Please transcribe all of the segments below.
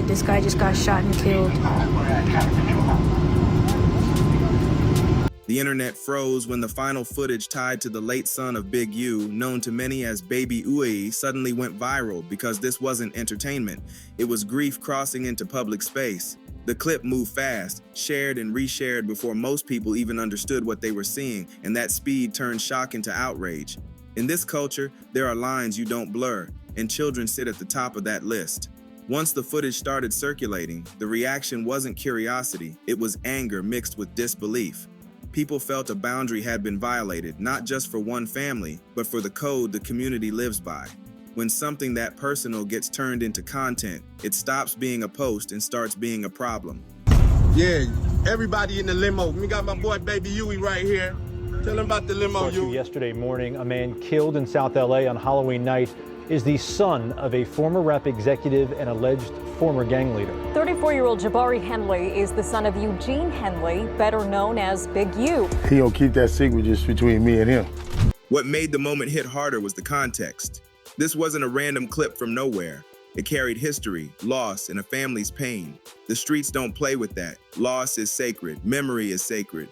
this guy just got shot and killed. The internet froze when the final footage tied to the late son of Big U, known to many as Baby Uiie, suddenly went viral because this wasn't entertainment. It was grief crossing into public space. The clip moved fast, shared and reshared before most people even understood what they were seeing, and that speed turned shock into outrage. In this culture, there are lines you don't blur, and children sit at the top of that list. Once the footage started circulating, the reaction wasn't curiosity, it was anger mixed with disbelief. People felt a boundary had been violated, not just for one family, but for the code the community lives by. When something that personal gets turned into content, it stops being a post and starts being a problem. Yeah, everybody in the limo. We got my boy Baby Uiie right here. Tell him about the limo, Uiie. Yesterday morning, a man killed in South LA on Halloween night is the son of a former rep executive and alleged former gang leader. 34-year-old Jabari Henley is the son of Eugene Henley, better known as Big U. He gonna keep that secret just between me and him. What made the moment hit harder was the context. This wasn't a random clip from nowhere. It carried history, loss, and a family's pain. The streets don't play with that. Loss is sacred. Memory is sacred.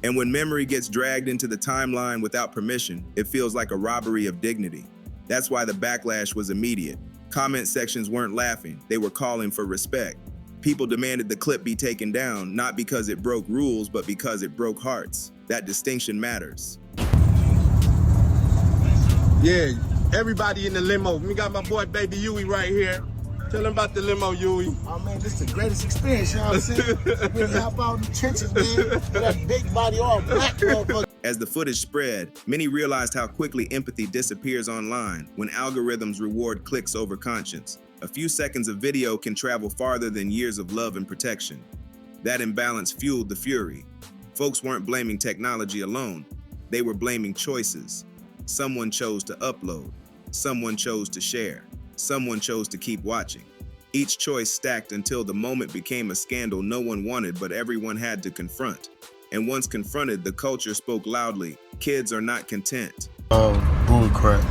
And when memory gets dragged into the timeline without permission, it feels like a robbery of dignity. That's why the backlash was immediate. Comment sections weren't laughing, they were calling for respect. People demanded the clip be taken down, not because it broke rules, but because it broke hearts. That distinction matters. Yeah, everybody in the limo. We got my boy Baby Uiie right here. Tell him about the limo, Uiie. Oh man, this is the greatest experience, you know what I'm saying? Really hop out in the trenches, man. With that big body, all black motherfucker. As the footage spread, many realized how quickly empathy disappears online when algorithms reward clicks over conscience. A few seconds of video can travel farther than years of love and protection. That imbalance fueled the fury. Folks weren't blaming technology alone. They were blaming choices. Someone chose to upload. Someone chose to share. Someone chose to keep watching. Each choice stacked until the moment became a scandal no one wanted but everyone had to confront. And once confronted, the culture spoke loudly. Kids are not content. Bull crap.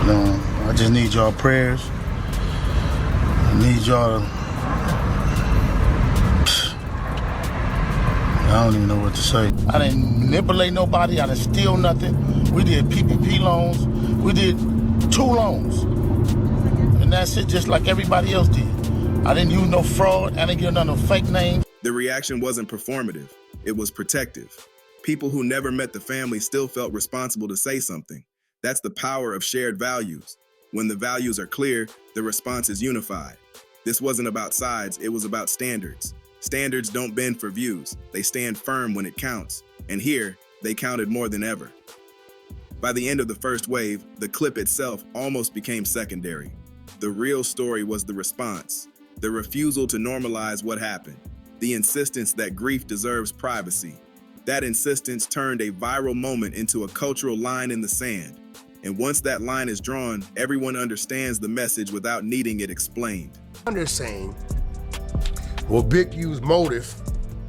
No, I just need y'all prayers. I need y'all to... I don't even know what to say. I didn't manipulate nobody. I didn't steal nothing. We did PPP loans. We did 2 loans. And that's it, just like everybody else did. I didn't use no fraud. I didn't give none of fake names. The reaction wasn't performative, it was protective. People who never met the family still felt responsible to say something. That's the power of shared values. When the values are clear, the response is unified. This wasn't about sides, it was about standards. Standards don't bend for views, they stand firm when it counts. And here, they counted more than ever. By the end of the first wave, the clip itself almost became secondary. The real story was the response, the refusal to normalize what happened. The insistence that grief deserves privacy. That insistence turned a viral moment into a cultural line in the sand. And once that line is drawn, everyone understands the message without needing it explained. They're saying, well, Big U's motive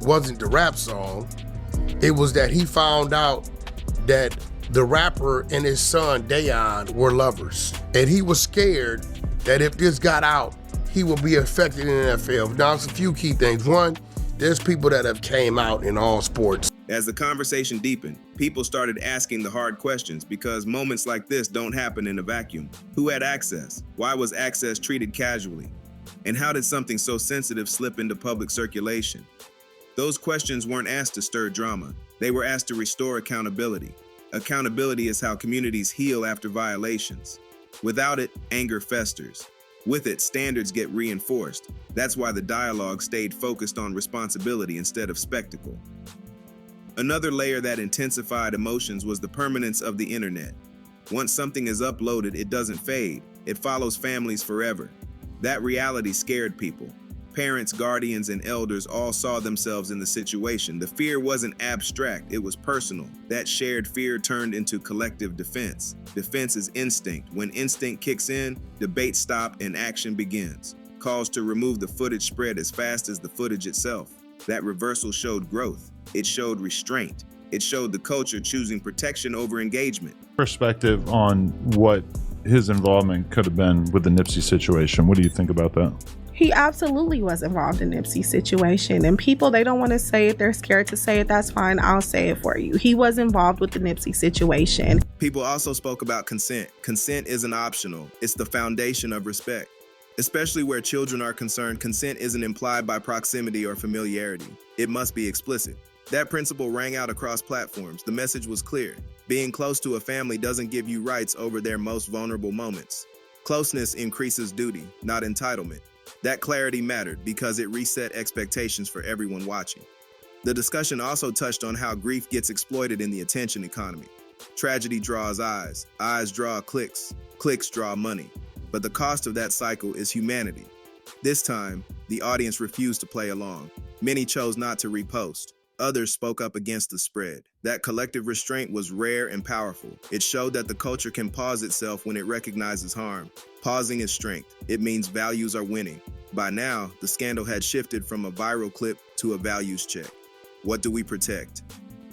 wasn't the rap song. It was that he found out that the rapper and his son, Dayon, were lovers. And he was scared that if this got out, he will be affected in the NFL. Now, there's a few key things. One, there's people that have came out in all sports. As the conversation deepened, people started asking the hard questions because moments like this don't happen in a vacuum. Who had access? Why was access treated casually? And how did something so sensitive slip into public circulation? Those questions weren't asked to stir drama. They were asked to restore accountability. Accountability is how communities heal after violations. Without it, anger festers. With it, standards get reinforced. That's why the dialogue stayed focused on responsibility instead of spectacle. Another layer that intensified emotions was the permanence of the internet. Once something is uploaded, it doesn't fade. It follows families forever. That reality scared people. Parents, guardians, and elders all saw themselves in the situation. The fear wasn't abstract, it was personal. That shared fear turned into collective defense. Defense is instinct. When instinct kicks in, debate stops and action begins. Calls to remove the footage spread as fast as the footage itself. That reversal showed growth. It showed restraint. It showed the culture choosing protection over engagement. Perspective on what his involvement could have been with the Nipsey situation. What do you think about that? He absolutely was involved in Nipsey's situation. And people, they don't want to say it. They're scared to say it. That's fine. I'll say it for you. He was involved with the Nipsey situation. People also spoke about consent. Consent isn't optional. It's the foundation of respect. Especially where children are concerned, consent isn't implied by proximity or familiarity. It must be explicit. That principle rang out across platforms. The message was clear. Being close to a family doesn't give you rights over their most vulnerable moments. Closeness increases duty, not entitlement. That clarity mattered because it reset expectations for everyone watching. The discussion also touched on how grief gets exploited in the attention economy. Tragedy draws eyes, eyes draw clicks, clicks draw money. But the cost of that cycle is humanity. This time, the audience refused to play along. Many chose not to repost. Others spoke up against the spread. That collective restraint was rare and powerful. It showed that the culture can pause itself when it recognizes harm. Pausing is strength. It means values are winning. By now, the scandal had shifted from a viral clip to a values check. What do we protect?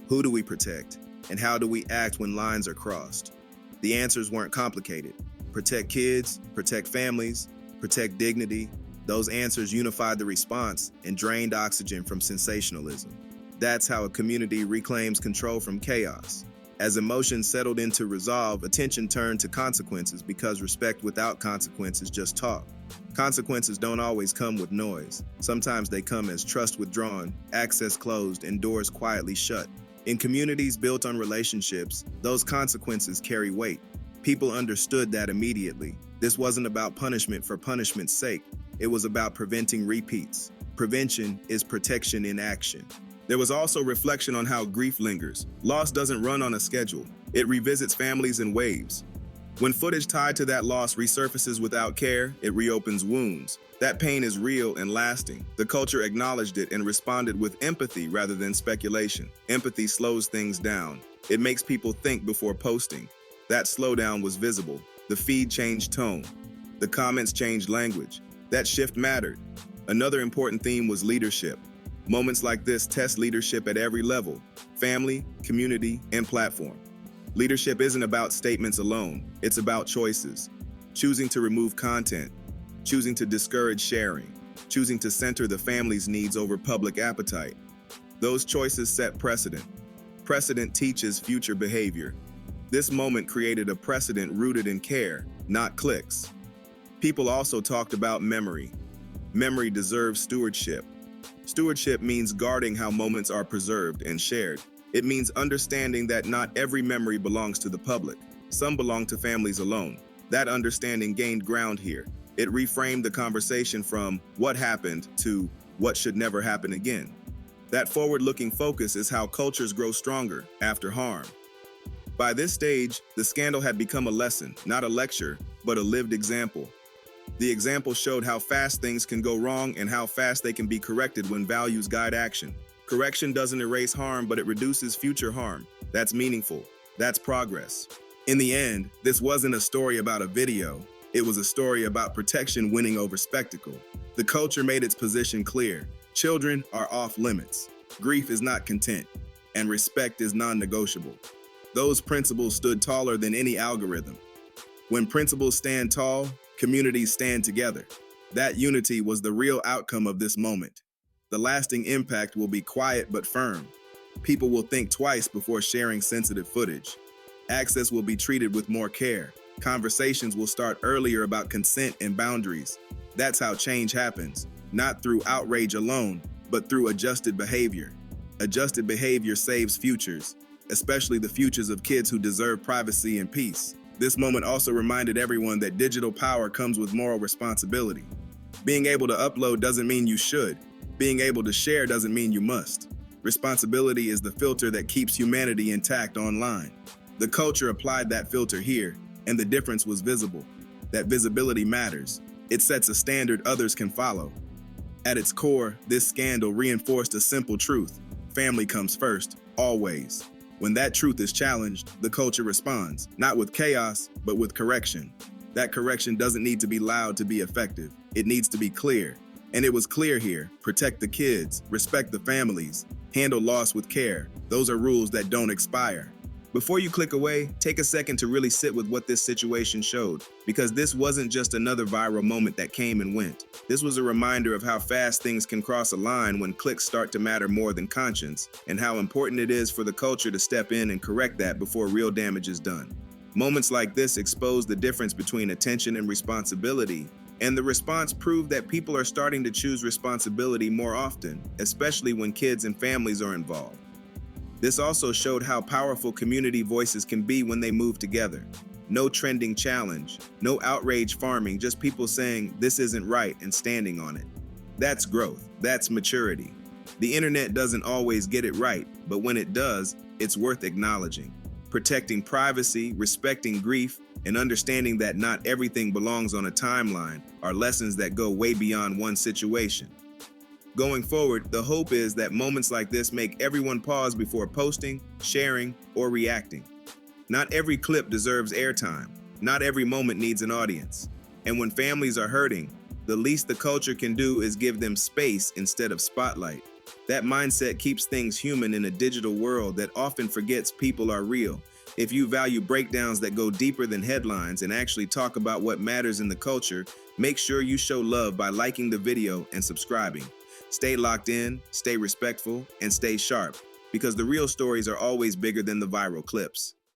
Who do we protect? And how do we act when lines are crossed? The answers weren't complicated. Protect kids, protect families, protect dignity. Those answers unified the response and drained oxygen from sensationalism. That's how a community reclaims control from chaos. As emotions settled into resolve, attention turned to consequences because respect without consequences just talk. Consequences don't always come with noise. Sometimes they come as trust withdrawn, access closed, and doors quietly shut. In communities built on relationships, those consequences carry weight. People understood that immediately. This wasn't about punishment for punishment's sake. It was about preventing repeats. Prevention is protection in action. There was also reflection on how grief lingers. Loss doesn't run on a schedule. It revisits families in waves. When footage tied to that loss resurfaces without care, it reopens wounds. That pain is real and lasting. The culture acknowledged it and responded with empathy rather than speculation. Empathy slows things down. It makes people think before posting. That slowdown was visible. The feed changed tone. The comments changed language. That shift mattered. Another important theme was leadership. Moments like this test leadership at every level: family, community, and platform. Leadership isn't about statements alone. It's about choices. Choosing to remove content, choosing to discourage sharing, choosing to center the family's needs over public appetite. Those choices set precedent. Precedent teaches future behavior. This moment created a precedent rooted in care, not clicks. People also talked about memory. Memory deserves stewardship. Stewardship means guarding how moments are preserved and shared. It means understanding that not every memory belongs to the public. Some belong to families alone. That understanding gained ground here. It reframed the conversation from what happened to what should never happen again. That forward-looking focus is how cultures grow stronger after harm. By this stage, the scandal had become a lesson, not a lecture, but a lived example. The example showed how fast things can go wrong and how fast they can be corrected when values guide action. Correction doesn't erase harm, but it reduces future harm. That's meaningful. That's progress. In the end, this wasn't a story about a video. It was a story about protection winning over spectacle. The culture made its position clear. Children are off limits. Grief is not content, and respect is non-negotiable. Those principles stood taller than any algorithm. When principles stand tall, communities stand together. That unity was the real outcome of this moment. The lasting impact will be quiet but firm. People will think twice before sharing sensitive footage. Access will be treated with more care. Conversations will start earlier about consent and boundaries. That's how change happens, not through outrage alone, but through adjusted behavior. Adjusted behavior saves futures, especially the futures of kids who deserve privacy and peace. This moment also reminded everyone that digital power comes with moral responsibility. Being able to upload doesn't mean you should. Being able to share doesn't mean you must. Responsibility is the filter that keeps humanity intact online. The culture applied that filter here, and the difference was visible. That visibility matters. It sets a standard others can follow. At its core, this scandal reinforced a simple truth: family comes first, always. When that truth is challenged, the culture responds, not with chaos, but with correction. That correction doesn't need to be loud to be effective. It needs to be clear. And it was clear here: protect the kids, respect the families, handle loss with care. Those are rules that don't expire. Before you click away, take a second to really sit with what this situation showed, because this wasn't just another viral moment that came and went. This was a reminder of how fast things can cross a line when clicks start to matter more than conscience, and how important it is for the culture to step in and correct that before real damage is done. Moments like this expose the difference between attention and responsibility, and the response proved that people are starting to choose responsibility more often, especially when kids and families are involved. This also showed how powerful community voices can be when they move together. No trending challenge, no outrage farming, just people saying this isn't right and standing on it. That's growth, that's maturity. The internet doesn't always get it right, but when it does, it's worth acknowledging. Protecting privacy, respecting grief, and understanding that not everything belongs on a timeline are lessons that go way beyond one situation. Going forward, the hope is that moments like this make everyone pause before posting, sharing, or reacting. Not every clip deserves airtime. Not every moment needs an audience. And when families are hurting, the least the culture can do is give them space instead of spotlight. That mindset keeps things human in a digital world that often forgets people are real. If you value breakdowns that go deeper than headlines and actually talk about what matters in the culture, make sure you show love by liking the video and subscribing. Stay locked in, stay respectful, and stay sharp, because the real stories are always bigger than the viral clips.